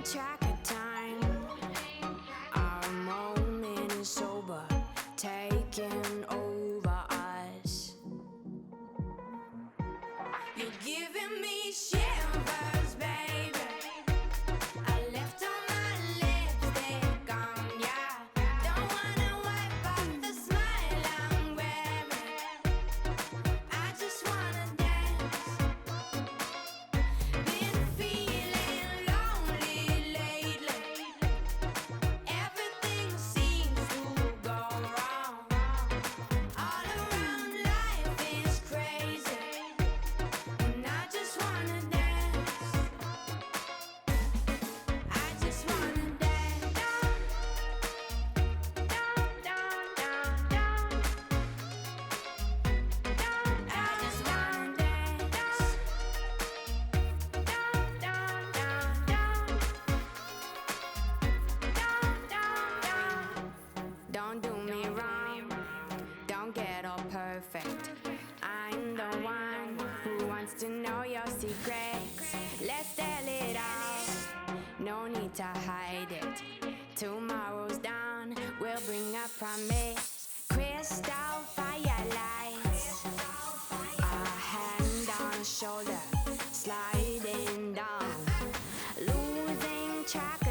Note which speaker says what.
Speaker 1: track of time. Our moment is sober, taking over us. You're giving me shivers, baby. I left all my lipstick on ya. Don't wanna wipe off the smile I'm wearing. I just wanna dance. Been feeling lonely lately. Everything seems to go wrong. All around life is crazy, and I just wanna dance. I just wanna dance. Down, down, down, down, down. I just wanna dance. Down, down, down, down. Down, down, down. Don't do me wrong. Don't get all perfect. I'm the one who wants to know your secrets. Let's tell it all. No need to hide it. Tomorrow's dawn will bring a promise. Crystal firelights. A hand on a shoulder, sliding down, losing track